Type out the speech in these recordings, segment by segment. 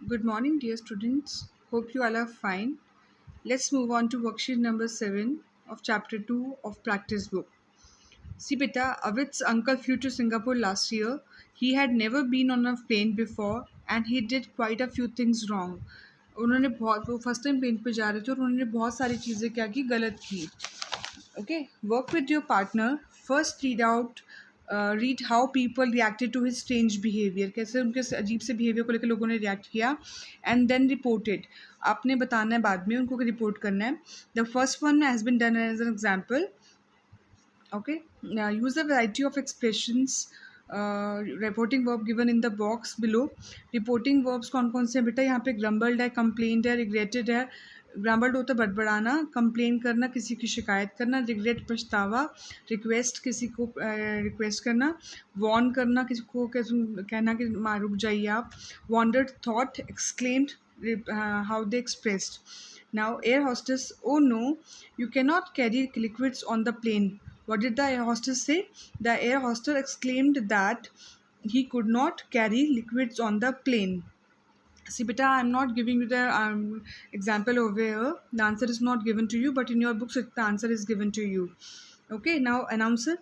Good morning, dear students. Hope you all are fine. Let's move on to worksheet number 7 of chapter 2 of practice book. See, beta, Avid's uncle flew to Singapore last year. He had never been on a plane before and he did quite a few things wrong. उन्होंने बहुत वो first time plane पे जा रहे थे और उन्होंने बहुत सारी चीज़ें क्या की गलत की. Okay, work with your partner. First read how people reacted to his strange behavior. कैसे उनके अजीब से behavior को लेकर लोगों ने react किया. And then report it. आपने बताना है बाद में उनको report करना है. The first one has been done as an example. Okay, now use a variety of expressions. Reporting verb given in the box below. Reporting verbs कौन कौन से हैं बेटा? यहाँ पे grumbled है, complained है, regretted है. ग्रामल्ड होता है बड़बड़ाना, कंप्लेन करना, किसी की शिकायत करना, रिग्रेट पछतावा, रिक्वेस्ट किसी को रिक्वेस्ट करना, वॉर्न करना किसी को कहना कि माँ रुक जाइए आप, wandered thought, exclaimed how they expressed. Now air hostess, oh no, you cannot carry liquids on the plane. What did the air hostess say? The air hostess exclaimed that he could not carry liquids on the plane. See, beta, I'm not giving you the example over here. The answer is not given to you, but in your books, the answer is given to you. Okay, now announcer.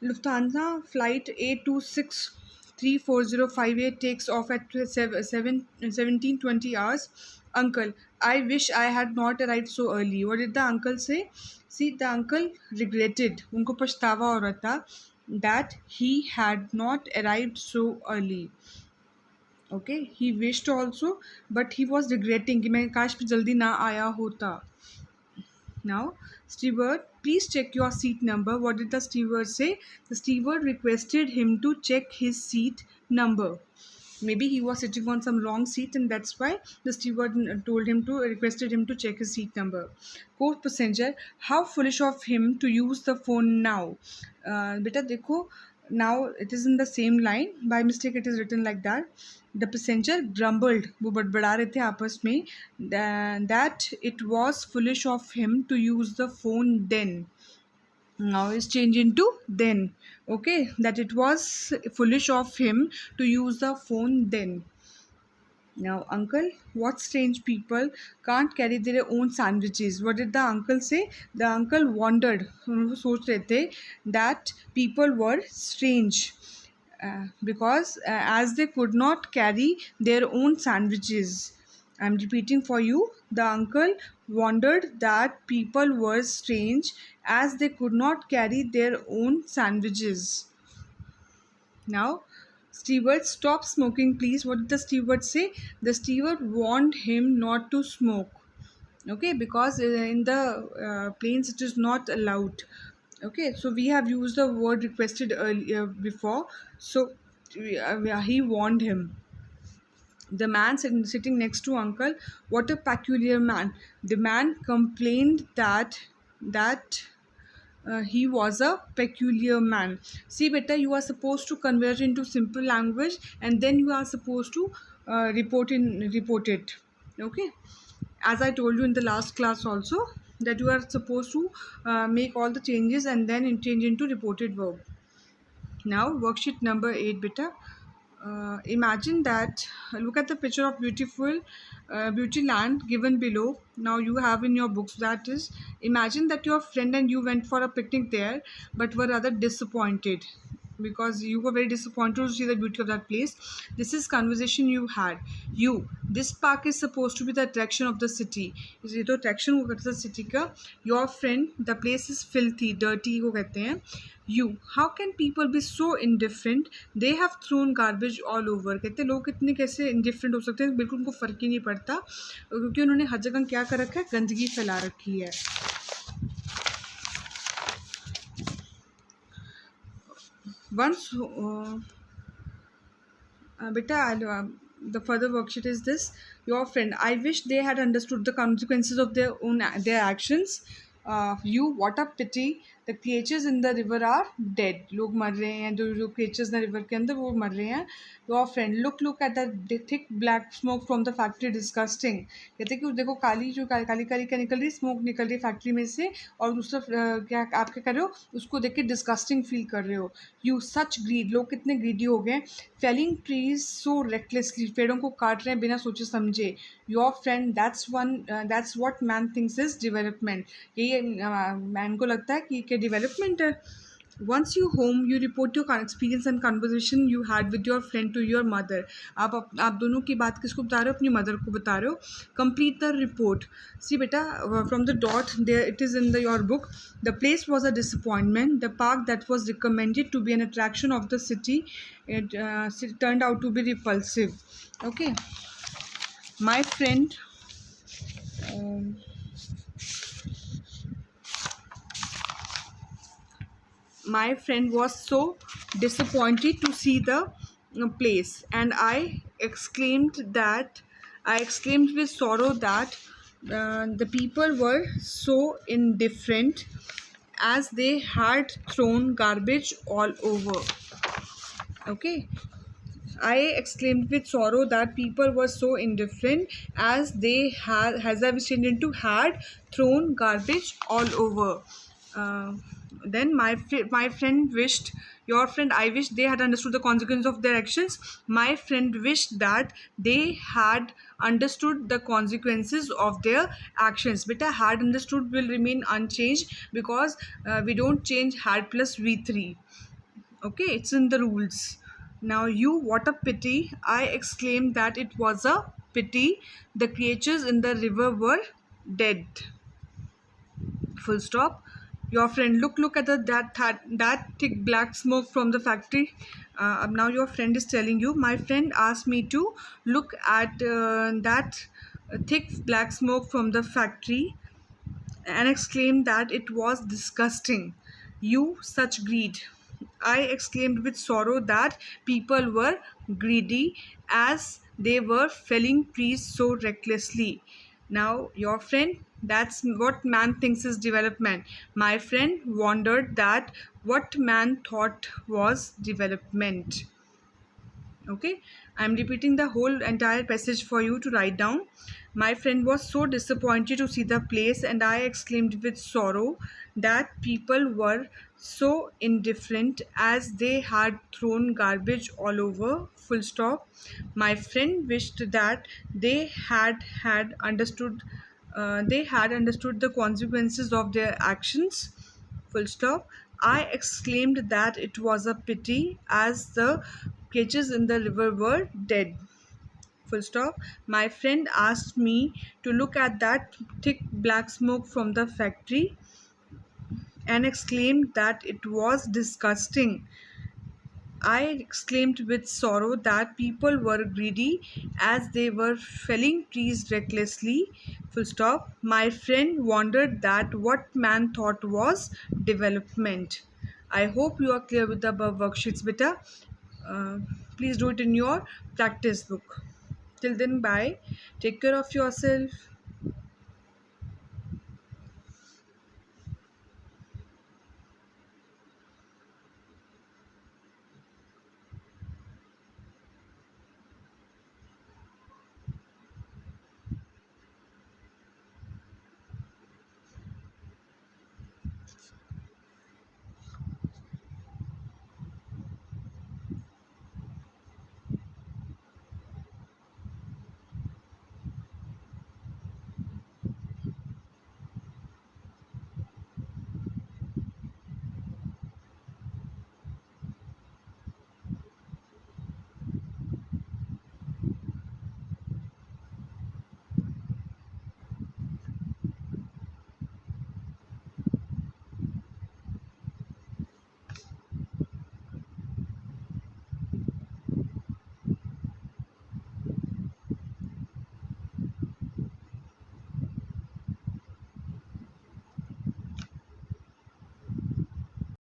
Lufthansa flight A2634058 takes off at 17:20 hours. Uncle, I wish I had not arrived so early. What did the uncle say? See, the uncle regretted. उनको पछतावा हो रहा था that he had not arrived so early. Okay, he wished also but he was regretting कि मैं काश जल्दी ना आया होता. Now steward, please check your seat number. What did the steward say? The steward requested him to check his seat number. Maybe he was sitting on some wrong seat and that's why the steward requested him to check his seat number. Co-passenger, how foolish of him to use the phone now. Beta देखो, now it is in the same line, by mistake it is written like that. The passenger grumbled, वो बड़बड़ा रहे थे आपस में, that it was foolish of him to use the phone then. Now is changed into then. Okay, that it was foolish of him to use the phone then. Now uncle, what strange people can't carry their own sandwiches. What did the uncle say? The uncle wondered, वो सोच रहे थे that people were strange because as they could not carry their own sandwiches. I'm repeating for you. The uncle wondered that people were strange as they could not carry their own sandwiches. Now, steward, stop smoking, please. What did the steward say? The steward warned him not to smoke. Okay, because in the planes it is not allowed. Okay, so we have used the word requested earlier before. So he warned him. The man sitting next to uncle, what a peculiar man. The man complained that he was a peculiar man. See, beta, you are supposed to convert into simple language and then you are supposed to report it. Okay, as I told you in the last class also, that you are supposed to make all the changes and then change into reported verb. Now worksheet number 8, beta. Imagine that, look at the picture of beautiful beauty land given below. Now you have in your books, that is, imagine that your friend and you went for a picnic there but were rather disappointed because you were very disappointed to see the beauty of that place. This is conversation you had. You, this park is supposed to be the attraction of the city. ये तो attraction को कहते हैं city का. Your friend, the place is filthy, dirty को कहते हैं. You, how can people be so indifferent? They have thrown garbage all over. कहते हैं लोग कितने कैसे indifferent हो सकते हैं, बिल्कुल उनको फ़र्क ही नहीं पड़ता क्योंकि उन्होंने हर जगह क्या कर रखा है, गंदगी फैला रखी है. Once beta, the further worksheet is this. Your friend, I wish they had understood the consequences of their actions. You, what a pity the creatures in the river are dead, लोग मर रहे हैं, जो जो क्रिएचर्स इन river के अंदर वो मर रहे हैं. Your friend look at the thick black smoke from the factory disgusting, कहते कि देखो काली जो काली काली क्या निकल रही, स्मोक निकल रही फैक्ट्री में से, और दूसरा क्या आप क्या कर रहे हो, उसको देख के डिस्गस्टिंग फील कर रहे हो. यू सच ग्रीड, लोग कितने ग्रीडी हो गए. फेलिंग ट्रीज सो रेकलेसली, पेड़ों को काट रहे हैं बिना सोचे समझे. Your friend that's what man thinks is development, यही मैन को लगता है कि क्या डेवलपमेंट है. Once you home, you report your experience and conversation you had with your friend to your mother. आप दोनों की बात किसको बता रहे हो, अपनी मदर को बता रहे हो. Complete the report. सी बेटा, from the dot there it is in the your book. The place was a disappointment. The park that was recommended to be an attraction of the city it turned out to be repulsive. Okay, my friend um, my friend was so disappointed to see the place, and I exclaimed with sorrow that the people were so indifferent, as they had thrown garbage all over. Okay, I exclaimed with sorrow that people were so indifferent, as they has I changed into had thrown garbage all over. Uh, then my friend wished, your friend, I wish they had understood the consequences of their actions. My friend wished that they had understood the consequences of their actions. Beta, had understood will remain unchanged, because we don't change had plus v3. Okay, it's in the rules. Now you, what a pity, I exclaimed that it was a pity the creatures in the river were dead. Full stop. Your friend, look at that thick black smoke from the factory. Now your friend is telling you, my friend asked me to look at that thick black smoke from the factory, and exclaimed that it was disgusting. You, such greed. I exclaimed with sorrow that people were greedy, as they were felling trees so recklessly. Now, your friend, that's what man thinks is development. My friend wondered that what man thought was development. Okay, I'm repeating the whole entire passage for you to write down. My friend was so disappointed to see the place, and I exclaimed with sorrow that people were so indifferent, as they had thrown garbage all over. Full stop. My friend wished that they had understood the consequences of their actions. Full stop. I exclaimed that it was a pity, as the creatures in the river were dead. Full stop. My friend asked me to look at that thick black smoke from the factory, and exclaimed that it was disgusting. I exclaimed with sorrow that people were greedy, as they were felling trees recklessly. Full stop. My friend wondered that what man thought was development. I hope you are clear with the above worksheets, beta. Uh, Please do it in your practice book. Till then, bye. Take care of yourself.